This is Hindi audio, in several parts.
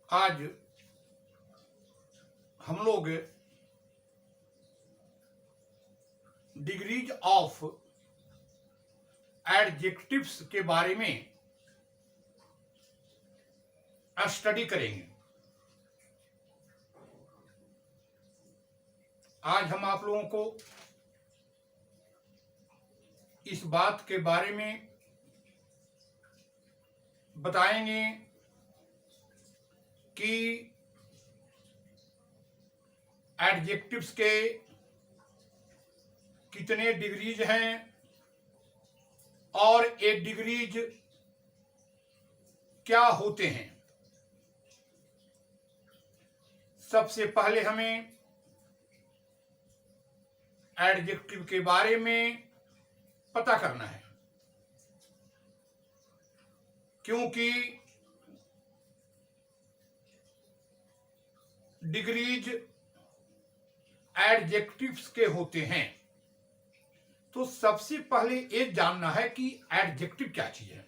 आज हम लोग डिग्रीज ऑफ एडजेक्टिव्स के बारे में स्टडी करेंगे। आज हम आप लोगों को इस बात के बारे में बताएंगे कि एडजेक्टिव्स के कितने डिग्रीज हैं और ये डिग्रीज क्या होते हैं। सबसे पहले हमें एडजेक्टिव के बारे में पता करना है, क्योंकि डिग्रीज एडजेक्टिव्स के होते हैं। तो सबसे पहले ये जानना है कि एडजेक्टिव क्या चीज है।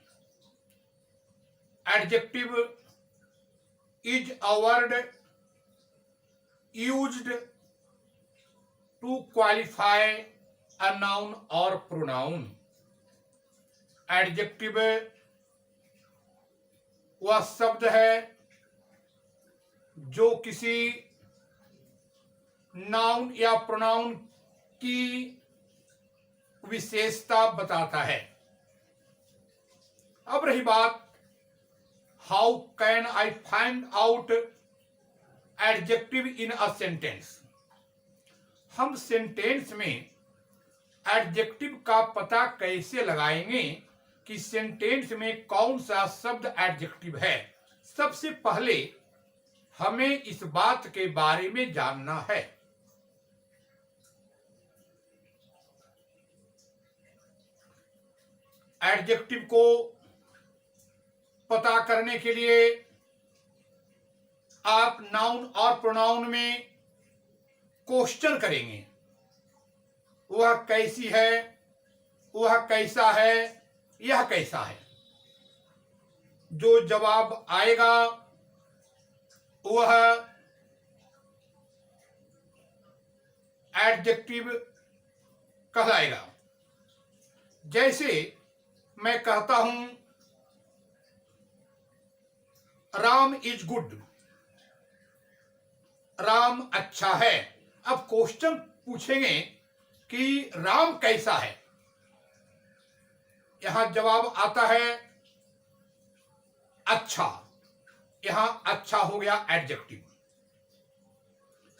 Adjective is a word used to qualify a noun और प्रोनाउन। एडजेक्टिव वह शब्द है जो किसी नाउन या प्रोनाउन की विशेषता बताता है। अब रही बात, how can I find out adjective in a sentence. हम सेंटेंस में एडजेक्टिव का पता कैसे लगाएंगे कि सेंटेंस में कौन सा शब्द एडजेक्टिव है। सबसे पहले हमें इस बात के बारे में जानना है। एडजेक्टिव को पता करने के लिए आप नाउन और प्रोनाउन में क्वेश्चन करेंगे, वह कैसी है, वह कैसा है, यह कैसा है। जो जवाब आएगा वह एडजेक्टिव कहलाएगा। जैसे मैं कहता हूं राम इज गुड, राम अच्छा है। अब क्वेश्चन पूछेंगे कि राम कैसा है। यहां जवाब आता है अच्छा। यहां अच्छा हो गया adjective.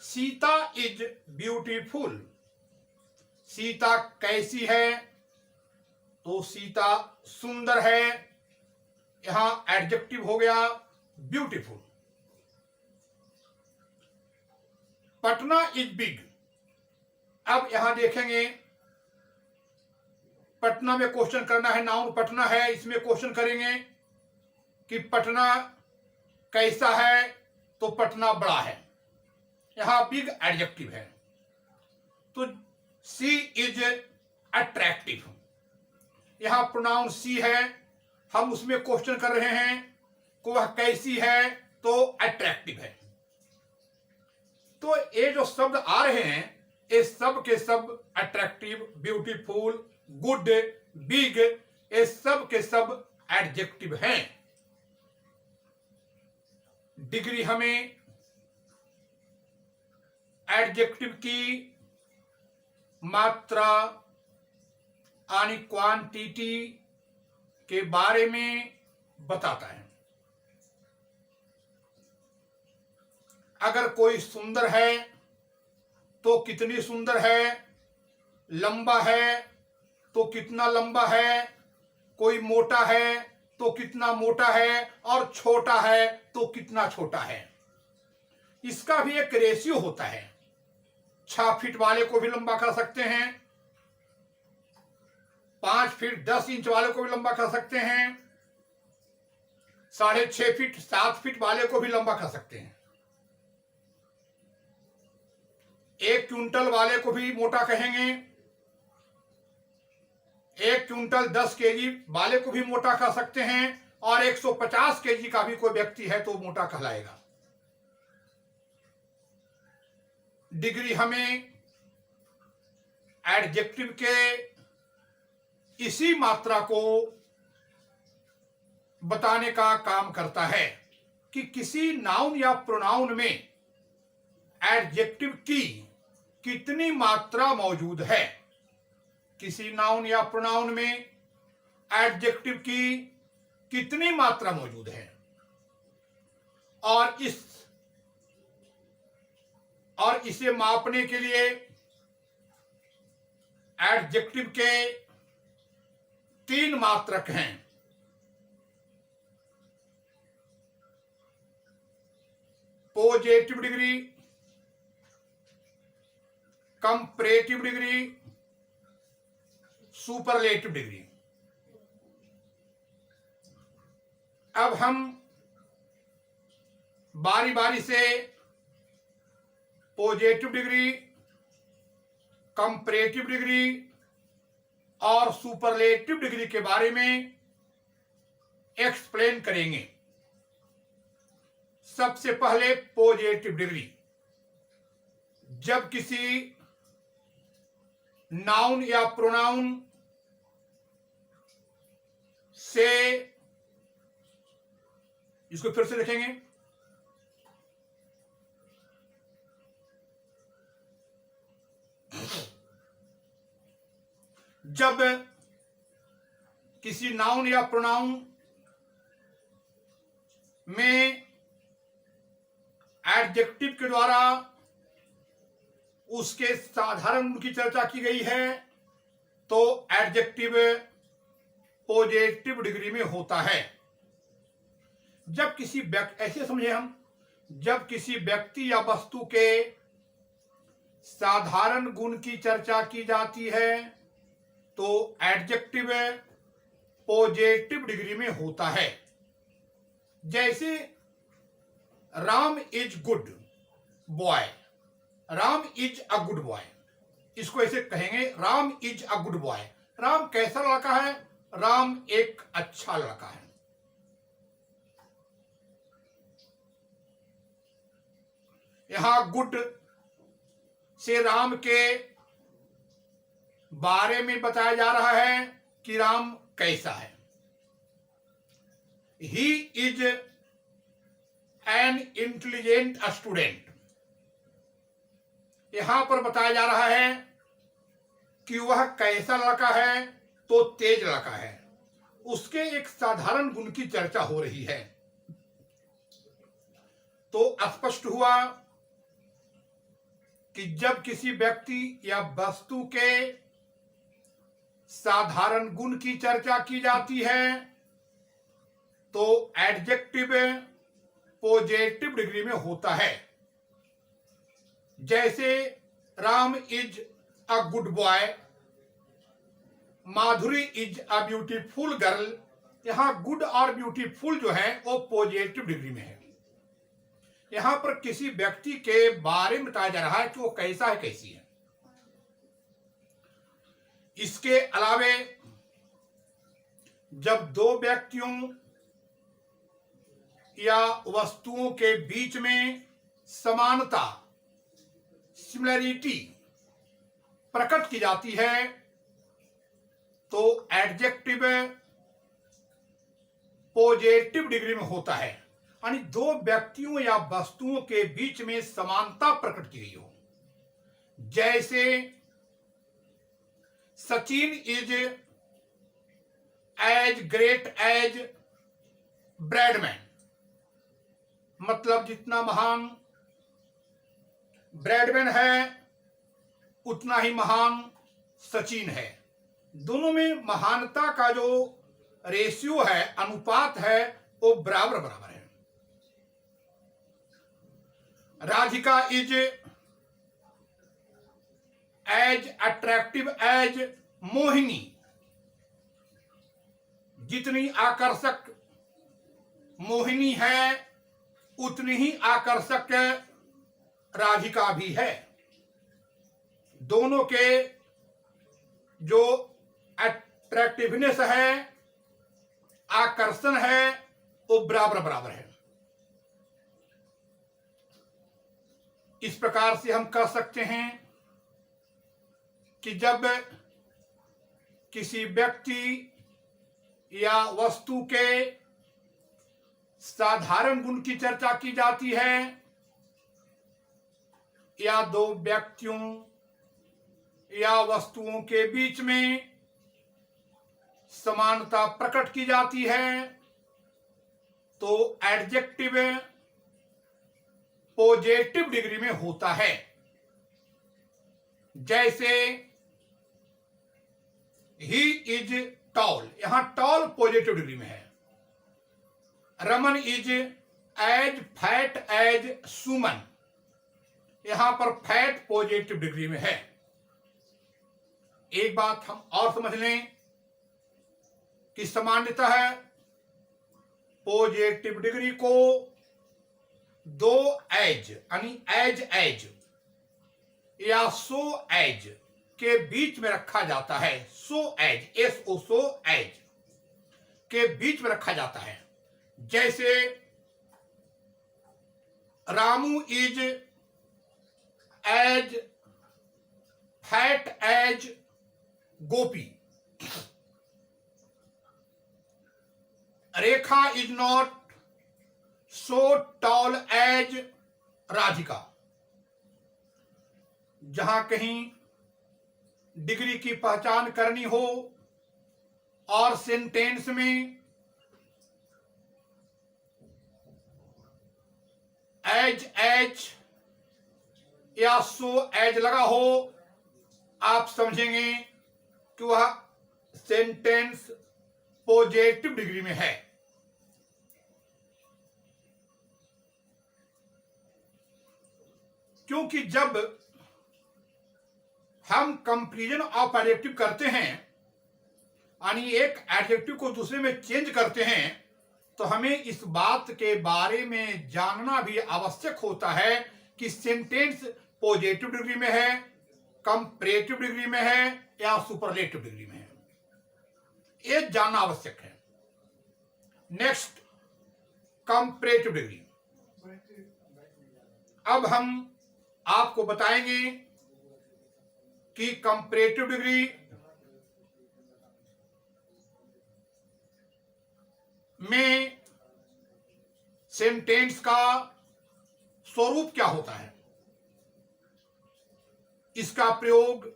Sita is beautiful, Sita कैसी है, तो सीता सुंदर है। यहां एडजेक्टिव हो गया ब्यूटीफुल। Patna is big. अब यहां देखेंगे, पटना में क्वेश्चन करना है, नाउन पटना है, इसमें क्वेश्चन करेंगे कि पटना कैसा है, तो पटना बड़ा है। यहां बिग एडजेक्टिव है। तो सी इज अट्रैक्टिव, यहां प्रोनाउन सी है, हम उसमें क्वेश्चन कर रहे हैं कि वह कैसी है, तो अट्रैक्टिव है। तो ये जो शब्द आ रहे हैं ये सब के सब अट्रैक्टिव, ब्यूटीफुल, गुड, बिग, ये सब के सब एडजेक्टिव हैं। डिग्री हमें एडजेक्टिव की मात्रा यानी क्वांटिटी के बारे में बताता है। अगर कोई सुंदर है तो कितनी सुंदर है, लंबा है तो कितना लंबा है, कोई मोटा है तो कितना मोटा है, और छोटा है तो कितना छोटा है। इसका भी एक रेशियो होता है। 6 फीट वाले को भी लंबा कर सकते हैं, 5 फीट 10 इंच वाले को भी लंबा कर सकते हैं, 6.5 फीट 7 फीट वाले को भी लंबा कर सकते हैं। 1 क्विंटल वाले को भी मोटा कहेंगे, 1 क्विंटल 10 केजी वाले को भी मोटा कह सकते हैं, और 150 केजी का भी कोई व्यक्ति है तो मोटा कहलाएगा। डिग्री हमें एडजेक्टिव के इसी मात्रा को बताने का काम करता है कि किसी नाउन या प्रोनाउन में एडजेक्टिव की कितनी मात्रा मौजूद है। किसी नाउन या प्रोनाउन में एडजेक्टिव की कितनी मात्रा मौजूद है और इसे मापने के लिए एडजेक्टिव के 3 मात्रक हैं। Positive degree, comparative degree, superlative degree. अब हम बारी बारी से पॉजिटिव डिग्री, कंपैरेटिव डिग्री और सुपरलेटिव डिग्री के बारे में एक्सप्लेन करेंगे। सबसे पहले पॉजिटिव डिग्री। जब किसी नाउन या प्रोनाउन से, इसको फिर से लिखेंगे, जब किसी नाउन या प्रोनाउन में एडजेक्टिव के द्वारा उसके साधारण गुण की चर्चा की गई है तो एडजेक्टिव पॉजिटिव डिग्री में होता है। जब किसी व्यक्ति, ऐसे समझे हम, जब किसी व्यक्ति या वस्तु के साधारण गुण की चर्चा की जाती है तो एडजेक्टिव पॉजिटिव डिग्री में होता है। जैसे Ram is good boy, Ram is a good boy, इसको ऐसे कहेंगे, Ram is a good boy. Ram कैसा लड़का है? राम एक अच्छा लड़का है। यहां गुड से राम के बारे में बताया जा रहा है कि राम कैसा है। He is an intelligent student. यहां पर बताया जा रहा है कि वह कैसा लड़का है, तो तेज लड़का है। उसके एक साधारण गुण की चर्चा हो रही है। तो स्पष्ट हुआ कि जब किसी व्यक्ति या वस्तु के साधारण गुण की चर्चा की जाती है तो एडजेक्टिव पॉजिटिव डिग्री में होता है। जैसे Ram is a good boy, Madhuri is a beautiful girl. यहां गुड और ब्यूटीफुल जो है वो पॉजिटिव डिग्री में है। यहां पर किसी व्यक्ति के बारे में बताया जा रहा है कि वो कैसा है, कैसी है। इसके अलावे जब दो व्यक्तियों या वस्तुओं के बीच में समानता, सिमिलरिटी प्रकट की जाती है तो एडजेक्टिव पॉजिटिव डिग्री में होता है। यानी दो व्यक्तियों या वस्तुओं के बीच में समानता प्रकट की गई हो। जैसे Sachin is as great as Bradman, मतलब जितना महान ब्रैडमैन है उतना ही महान सचिन है। दोनों में महानता का जो रेशियो है, अनुपात है, वो बराबर बराबर है। Radhika is as attractive as Mohini, जितनी आकर्षक मोहिनी है उतनी ही आकर्षक राधिका भी है। दोनों के जो अट्रैक्टिवनेस है, आकर्षण है, वो बराबर बराबर है। इस प्रकार से हम कह सकते हैं कि जब किसी व्यक्ति या वस्तु के साधारण गुण की चर्चा की जाती है या दो व्यक्तियों या वस्तुओं के बीच में समानता प्रकट की जाती है तो एडजेक्टिव पॉजिटिव डिग्री में होता है। जैसे ही इज टॉल, यहां टॉल पॉजिटिव डिग्री में है। Raman is as fat as Suman, यहां पर फैट पॉजिटिव डिग्री में है। एक बात हम और समझ लें कि सामान्यतः पॉजिटिव डिग्री को दो एज यानी एज या सो एज के बीच में रखा जाता है। So as, SO so as के बीच में रखा जाता है। जैसे Ramu is as fat as Gopi, Rekha is not so tall as Radhika. जहां कहीं डिग्री की पहचान करनी हो और सेंटेंस में एज या सो एज लगा हो, आप समझेंगे कि वह सेंटेंस पॉजिटिव डिग्री में है। क्योंकि जब हम कंपैरिजन ऑफ एडजेक्टिव करते हैं यानी एक एडजेक्टिव को दूसरे में चेंज करते हैं तो हमें इस बात के बारे में जानना भी आवश्यक होता है कि सेंटेंस पॉजिटिव डिग्री में है, कंपैरेटिव डिग्री में है या सुपरलेटिव डिग्री में है। यह जानना आवश्यक है। Next, comparative degree. अब हम आपको बताएंगे कि कंपैरेटिव डिग्री में सेंटेंस का स्वरूप क्या होता है, इसका प्रयोग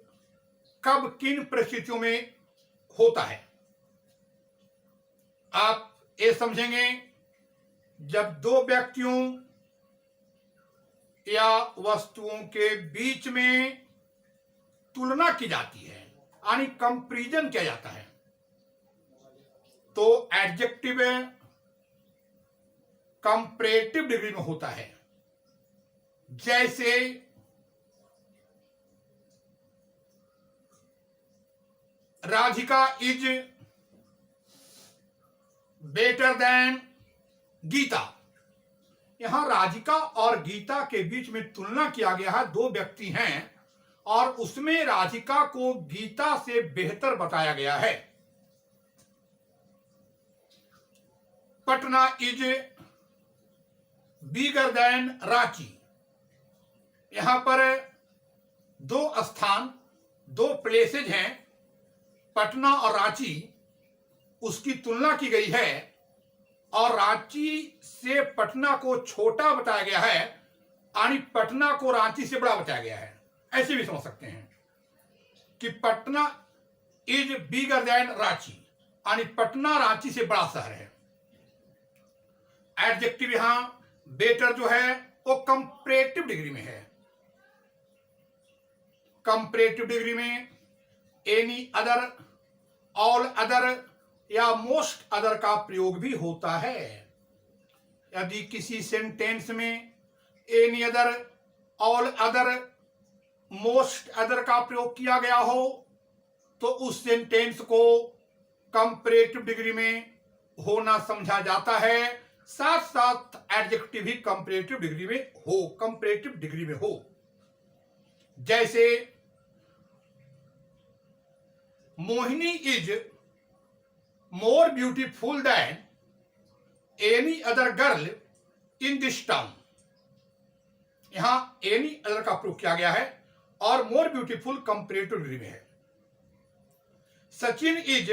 कब किन परिस्थितियों में होता है। आप ये समझेंगे जब दो व्यक्तियों या वस्तुओं के बीच में तुलना की जाती है यानी कंपैरिजन किया जाता है तो एडजेक्टिव कंपैरेटिव डिग्री में होता है। जैसे Radhika is better than Geeta, यहां राधिका और गीता के बीच में तुलना किया गया है। दो व्यक्ति हैं और उसमें राधिका को गीता से बेहतर बताया गया है। Patna is bigger than Ranchi, यहां पर दो स्थान, दो प्लेसेज हैं, पटना और रांची, उसकी तुलना की गई है और रांची से पटना को छोटा बताया गया है यानी पटना को रांची से बड़ा बताया गया है। ऐसे भी समझ सकते हैं कि Patna is bigger than Ranchi यानी पटना रांची से बड़ा शहर है। एडजेक्टिव यहां बेटर जो है वो कंपैरेटिव डिग्री में है। कंपैरेटिव डिग्री में एनी अदर, ऑल अदर या मोस्ट अदर का प्रयोग भी होता है। यदि किसी सेंटेंस में any other, all other, most other का प्रयोग किया गया हो तो उस सेंटेंस को कंपैरेटिव डिग्री में होना समझा जाता है। साथ साथ एडजेक्टिव भी कंपैरेटिव डिग्री में हो, कंपैरेटिव डिग्री में हो। जैसे Mohini is more beautiful then any other girl in this town, यहां एनी अदर का प्रयोग किया गया है और मोर ब्यूटीफुल कंपेरेटिव डिग्री में है। Sachin is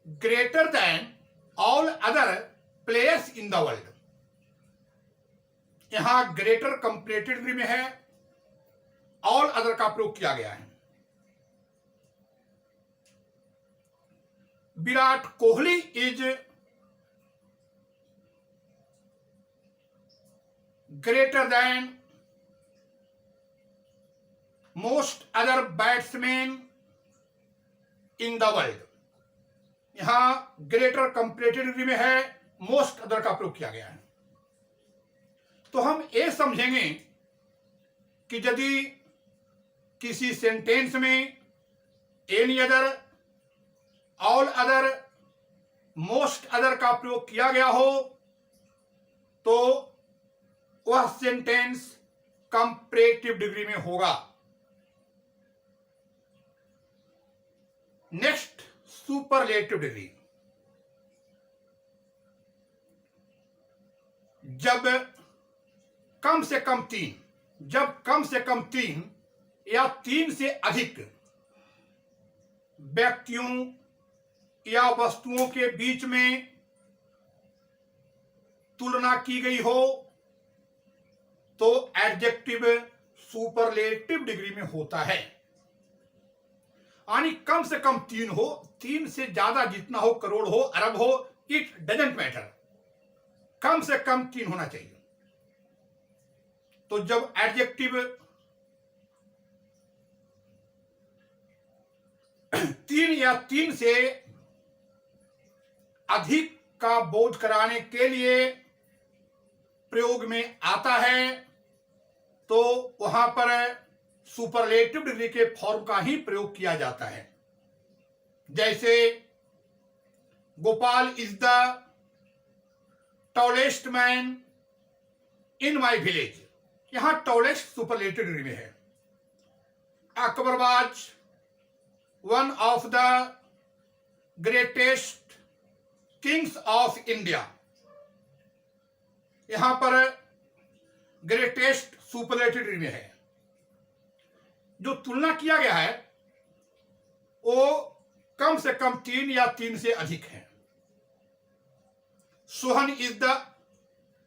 greater than all other players in the world. यहां ग्रेटर कंपेरेटिव डिग्री में है, ऑल अदर का प्रयोग किया गया है। Virat Kohli is greater than most other batsman in the world. यहां ग्रेटर कंपेरेटिव डिग्री में है, मोस्ट अदर का प्रयोग किया गया है। तो हम ये समझेंगे कि यदि किसी सेंटेंस में any other, all other, most other का प्रयोग किया गया हो तो वह सेंटेंस कंपेरेटिव डिग्री में होगा। Next, superlative degree. जब कम से कम तीन या तीन से अधिक व्यक्तियों या वस्तुओं के बीच में तुलना की गई हो तो एडजेक्टिव सुपरलेटिव डिग्री में होता है। यानी कम से कम तीन हो, तीन से ज्यादा जितना हो, करोड़ हो, अरब हो, इट डजंट मैटर, कम से कम तीन होना चाहिए। तो जब एडजेक्टिव तीन या तीन से अधिक का बोध कराने के लिए प्रयोग में आता है तो वहां पर सुपरलेटिव डिग्री के फॉर्म का ही प्रयोग किया जाता है। जैसे Gopal is the tallest man in my village, यहां टॉलेस्ट सुपरलेटिव डिग्री में है। Akbar was one of the greatest Kings of India, यहां पर ग्रेटेस्ट सुपरलेटिव डिग्री में है। जो तुलना किया गया है वो कम से कम तीन या तीन से अधिक है। Sohan is the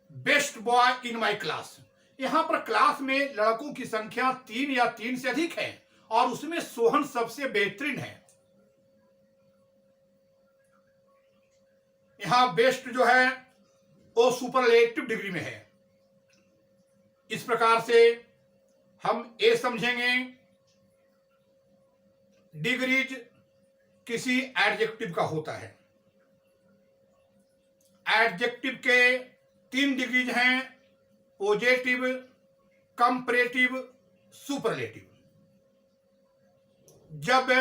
best boy in my class, यहां पर क्लास में लड़कों की संख्या तीन या तीन से अधिक है और उसमें सोहन सबसे बेहतरीन है। यहां बेस्ट जो है वो सुपरलेटिव डिग्री में है। इस प्रकार से हम ये समझेंगे डिग्रीज किसी एडजेक्टिव का होता है। एडजेक्टिव के तीन डिग्रीज हैं, पॉजिटिव, कंपैरेटिव, सुपरलेटिव। जब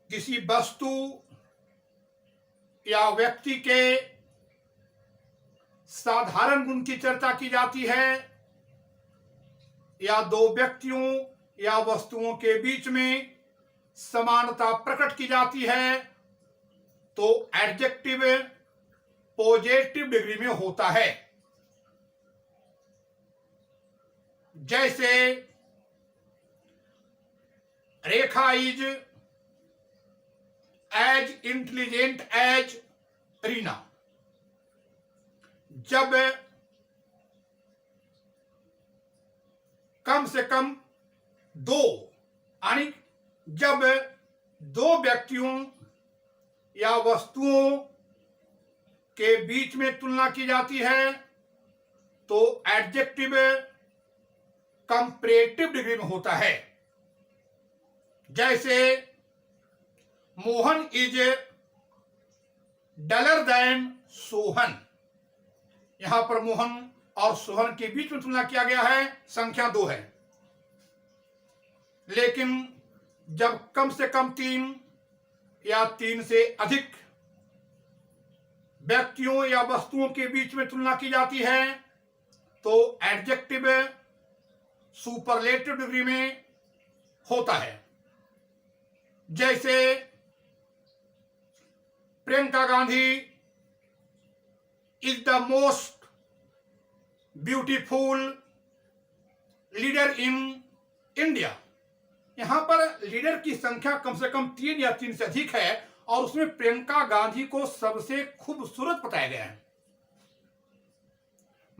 किसी वस्तु या व्यक्ति के साधारण गुण की चर्चा की जाती है या दो व्यक्तियों या वस्तुओं के बीच में समानता प्रकट की जाती है तो एडजेक्टिव पॉजिटिव डिग्री में होता है। जैसे Rekha is as intelligent as Reena. जब कम से कम दो, यानी जब दो व्यक्तियों या वस्तुओं के बीच में तुलना की जाती है तो एडजेक्टिव कंपैरेटिव डिग्री में होता है। जैसे Mohan is duller than Sohan, यहां पर मोहन और सोहन के बीच में तुलना किया गया है, संख्या दो है। लेकिन जब कम से कम तीन या तीन से अधिक व्यक्तियों या वस्तुओं के बीच में तुलना की जाती है तो एडजेक्टिव सुपरलेटिव डिग्री में होता है। जैसे Priyanka Gandhi is the most beautiful, leader in India. यहां पर लीडर की संख्या कम से कम 3 या 3 से अधिक है और उसमें प्रियंका गांधी को सबसे खूबसूरत बताया गया है।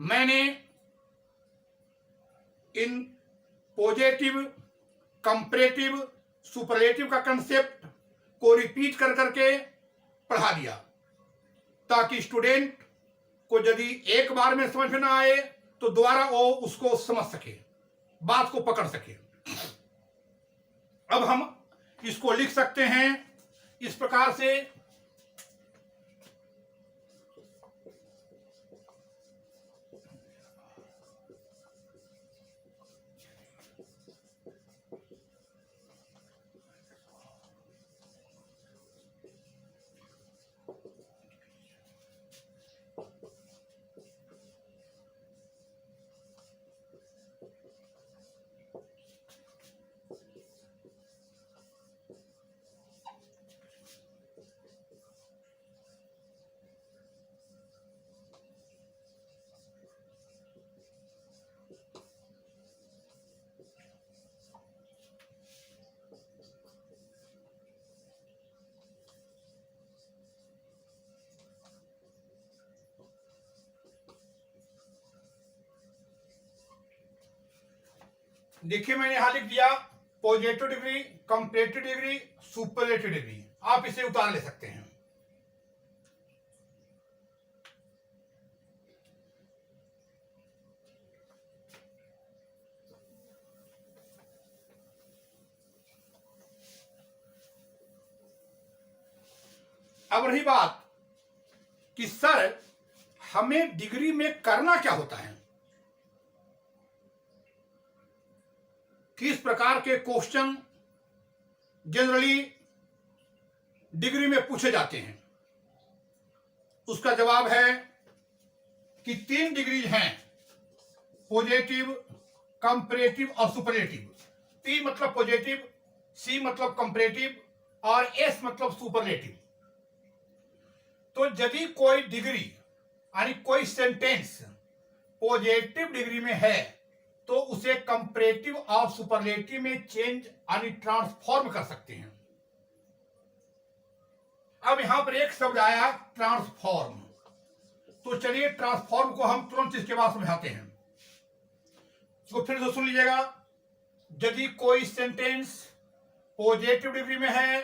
मैंने इन पॉजिटिव, कंपैरेटिव, सुपरलेटिव का कंसेप्ट को रिपीट कर करके पढ़ा दिया ताकि स्टूडेंट को यदि एक बार में समझ में ना आए तो दोबारा वो उसको समझ सके, बात को पकड़ सके। अब हम इसको लिख सकते हैं इस प्रकार से, देखिए मैंने यहां लिख दिया positive degree, comparative degree, superlative degree. आप इसे उतार ले सकते हैं। अब रही बात कि सर हमें डिग्री में करना क्या होता है, किस प्रकार के क्वेश्चन जनरली डिग्री में पूछे जाते हैं। उसका जवाब है कि 3 डिग्री हैं, पॉजिटिव, कंपैरेटिव और सुपरलेटिव। P मतलब पॉजिटिव, C मतलब कंपैरेटिव और S मतलब सुपरलेटिव। तो यदि कोई डिग्री यानी कोई सेंटेंस पॉजिटिव डिग्री में है तो उसे कंपैरेटिव और सुपरलेटिव में चेंज यानी ट्रांसफॉर्म कर सकते हैं। अब यहां पर एक शब्द आया ट्रांसफॉर्म, तो चलिए ट्रांसफॉर्म को हम तुरंत इसके बाद समझाते हैं। इसको फिर से सुन लीजिएगा। यदि कोई सेंटेंस पॉजिटिव डिग्री में है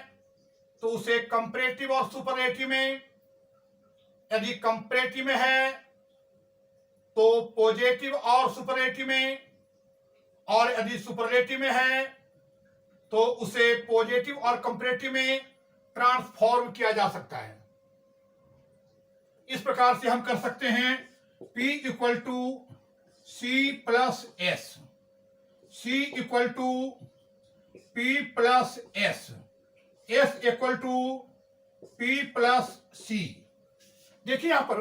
तो उसे कंपैरेटिव और सुपरलेटिव में, यदि कंपैरेटिव में है तो पॉजिटिव और सुपरलेटिव में, और यदि सुपरलेटिव में है तो उसे पॉजिटिव और कंपैरेटिव में ट्रांसफॉर्म किया जा सकता है। इस प्रकार से हम कर सकते हैं P equal to C plus S, C equal to P plus S, S equal to P plus C। देखिए यहां पर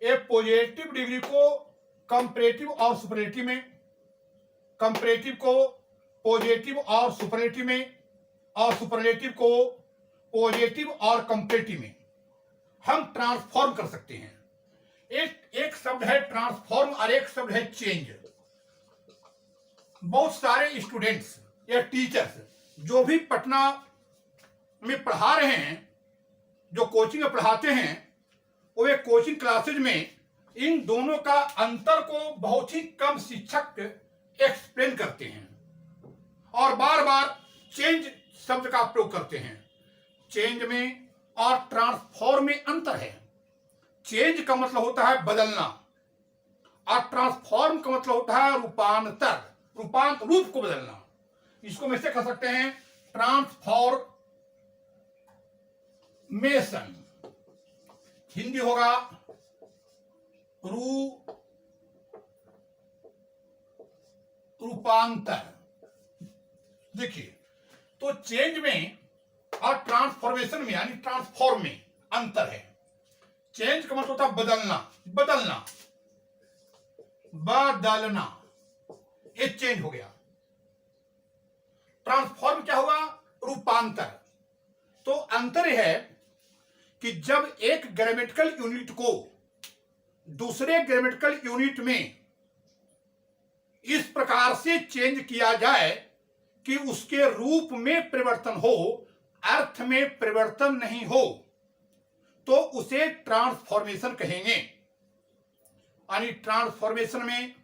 एक पॉजिटिव डिग्री को कंपैरेटिव और सुपरलेटिव में, कंपैरेटिव को पॉजिटिव और सुपरलेटिव में, और सुपरलेटिव को पॉजिटिव और कंपैरेटिव में हम ट्रांसफॉर्म कर सकते हैं। एक शब्द है ट्रांसफॉर्म और एक शब्द है चेंज। बहुत सारे स्टूडेंट्स या टीचर्स जो भी पटना में पढ़ा रहे हैं, जो कोचिंग में पढ़ाते हैं, वो एक कोचिंग क्लासेज में इन दोनों का अंतर को बहुत ही कम शिक्षक एक्सप्लेन करते हैं और बार बार चेंज शब्द का प्रयोग करते हैं। चेंज में और ट्रांसफॉर्म में अंतर है। चेंज का मतलब होता है बदलना और ट्रांसफॉर्म का मतलब होता है रूपांतर, रूप को बदलना। इसको हम ऐसे कह सकते हैं ट्रांसफॉर्मेशन, हिंदी होगा रूपांतर। देखिए तो चेंज में और ट्रांसफॉर्मेशन में यानी ट्रांसफॉर्म में अंतर है। चेंज का मतलब होता है बदलना, बदलना, ये चेंज हो गया। ट्रांसफॉर्म क्या हुआ? रूपांतर। तो अंतर है कि जब एक ग्रामेटिकल यूनिट को दूसरे ग्रामेटिकल यूनिट में इस प्रकार से चेंज किया जाए कि उसके रूप में परिवर्तन हो, अर्थ में परिवर्तन नहीं हो, तो उसे ट्रांसफॉर्मेशन कहेंगे। यानी ट्रांसफॉर्मेशन में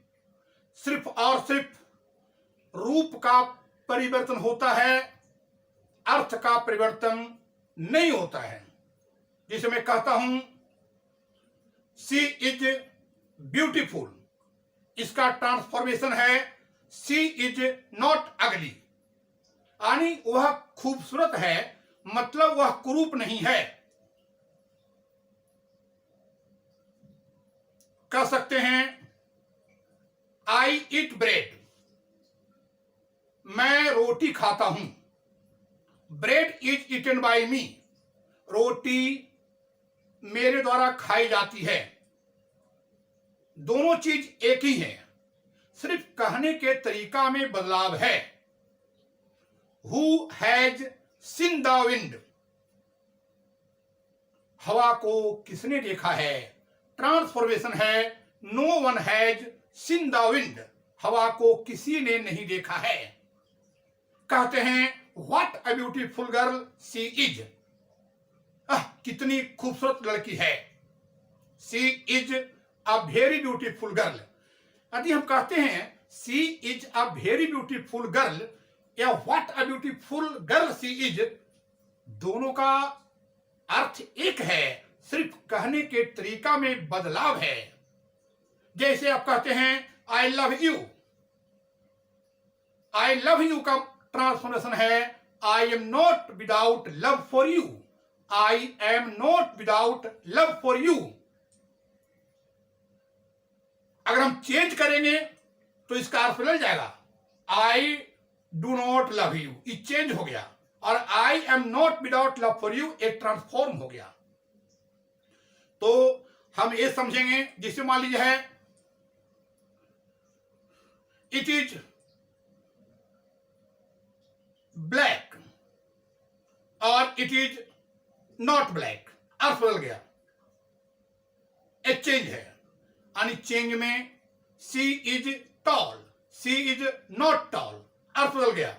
सिर्फ और सिर्फ रूप का परिवर्तन होता है, अर्थ का परिवर्तन नहीं होता है। जिसे मैं कहता हूं सी इज ब्यूटीफुल, इसका ट्रांसफॉर्मेशन है सी इज नॉट अगली। यानी वह खूबसूरत है, मतलब वह कुरूप नहीं है। कह सकते हैं आई ईट ब्रेड, मैं रोटी खाता हूं। ब्रेड इज ईटन बाय मी, रोटी मेरे द्वारा खाई जाती है। दोनों चीज एक ही है, सिर्फ कहने के तरीका में बदलाव है। Who has seen the wind, हवा को किसने देखा है। ट्रांसफॉर्मेशन है no one has seen the wind, हवा को किसी ने नहीं देखा है। कहते हैं what a beautiful girl she is, कितनी खूबसूरत लड़की है। She is a very beautiful girl. यदि हम कहते हैं she is a very beautiful girl या what a beautiful girl she is, दोनों का अर्थ एक है, सिर्फ कहने के तरीका में बदलाव है। जैसे आप कहते हैं I love you, I love you का ट्रांसफॉर्मेशन है I am not without love for you, I am not without love for you. अगर हम चेंज करेंगे तो इसका अर्थ बदल जाएगा, I do not love you, ये चेंज हो गया, और I am not without love for you एक ट्रांसफॉर्म हो गया। तो हम ये समझेंगे, जिससे मान लीजिए है इट इज ब्लैक और इट इज नॉट ब्लैक, अर्थ बदल गया, एक चेंज है। यानी चेंज में she is tall, she is not tall, अर्थ बदल गया।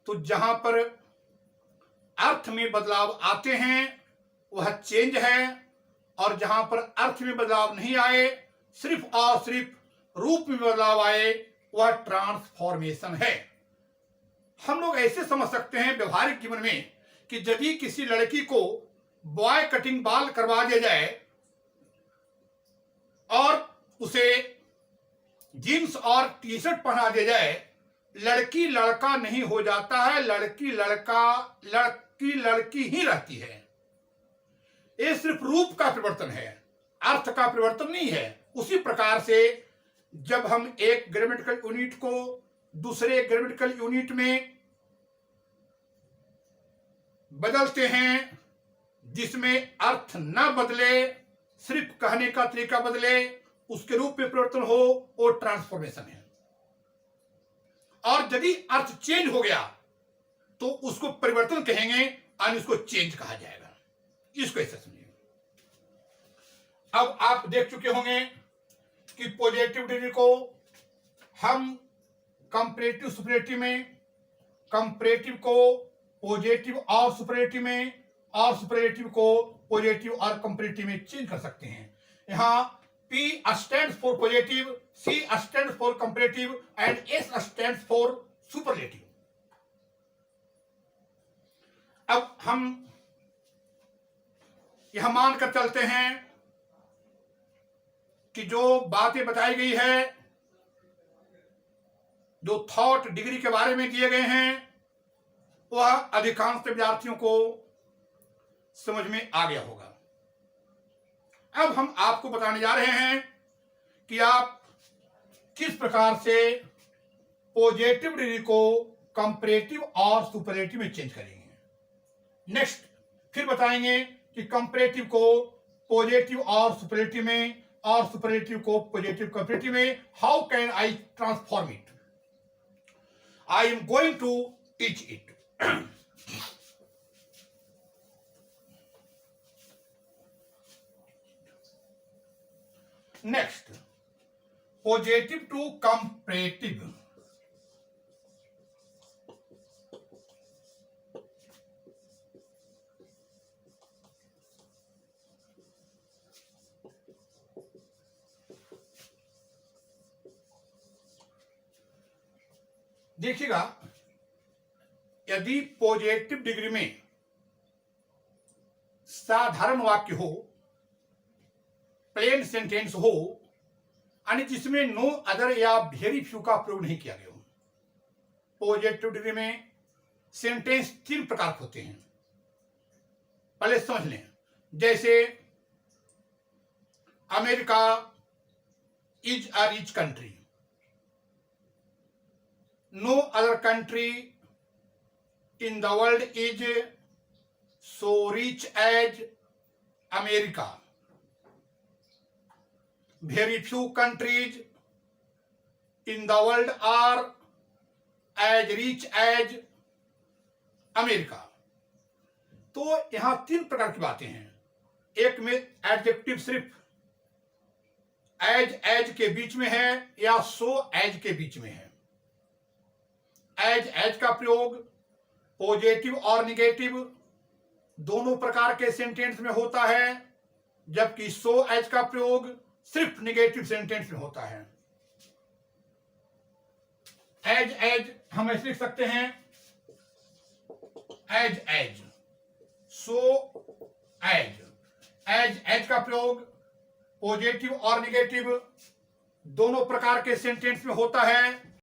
तो जहां पर अर्थ में बदलाव आते हैं वह चेंज है, और जहां पर अर्थ में बदलाव नहीं आए, सिर्फ और सिर्फ रूप में बदलाव आए, वह ट्रांसफॉर्मेशन है। हम लोग ऐसे समझ सकते हैं व्यवहारिक जीवन में कि यदि किसी लड़की को बॉय कटिंग बाल करवा दिया जाए और उसे जीन्स और टी शर्ट पहना दिया जाए, लड़की लड़का नहीं हो जाता है, लड़की लड़का, लड़की लड़की ही रहती है। ये सिर्फ रूप का परिवर्तन है, अर्थ का परिवर्तन नहीं है। उसी प्रकार से जब हम एक ग्रामेटिकल यूनिट को दूसरे ग्रामेटिकल यूनिट में बदलते हैं, जिसमें अर्थ न बदले, सिर्फ कहने का तरीका बदले, उसके रूप में परिवर्तन हो, वो ट्रांसफॉर्मेशन है। और यदि अर्थ चेंज हो गया तो उसको परिवर्तन कहेंगे और इसको चेंज कहा जाएगा। इसको ऐसे समझिए। अब आप देख चुके होंगे कि पॉजिटिव डिग्री को हम कंपैरेटिव सुपरलेटिव में, कंपैरेटिव को पॉजिटिव और सुपरलेटिव में, और सुपरलेटिव को पॉजिटिव और कंपैरेटिव में चेंज कर सकते हैं। यहां P stands for positive, C stands for comparative and S stands for superlative। अब हम यह मानकर चलते हैं कि जो बातें बताई गई है, जो थॉट डिग्री के बारे में दिए गए हैं, वह अधिकांश विद्यार्थियों को समझ में आ गया होगा। अब हम आपको बताने जा रहे हैं कि आप किस प्रकार से पॉजिटिव डिग्री को कंपैरेटिव और सुपरलेटिव में चेंज करेंगे। नेक्स्ट फिर बताएंगे कि कंपैरेटिव को पॉजिटिव और सुपरलेटिव में, और सुपरलेटिव को पॉजिटिव कंपैरेटिव में, how can I transform it. I am going to teach it. Next, positive to comparative. देखिएगा, यदि पॉजिटिव डिग्री में साधारण वाक्य हो, प्लेन सेंटेंस हो, यानी जिसमें नो अदर या वेरी फ्यू का प्रयोग नहीं किया गया हो। पॉजिटिव डिग्री में सेंटेंस 3 प्रकार के होते हैं, पहले समझ लें। जैसे America is a rich country, no other country in the world is so rich as America, very few countries in the world are as rich as America. तो यहां 3 प्रकार की बातें हैं। एक में एडजेक्टिव सिर्फ एज के बीच में है या सो एज के बीच में है। एज का प्रयोग पॉजिटिव और निगेटिव दोनों प्रकार के सेंटेंस में होता है, जबकि सो एज का प्रयोग सिर्फ निगेटिव सेंटेंस में होता है। एज हम ऐसे लिख सकते हैं, एज सो एज का प्रयोग पॉजिटिव और निगेटिव दोनों प्रकार के सेंटेंस में होता है,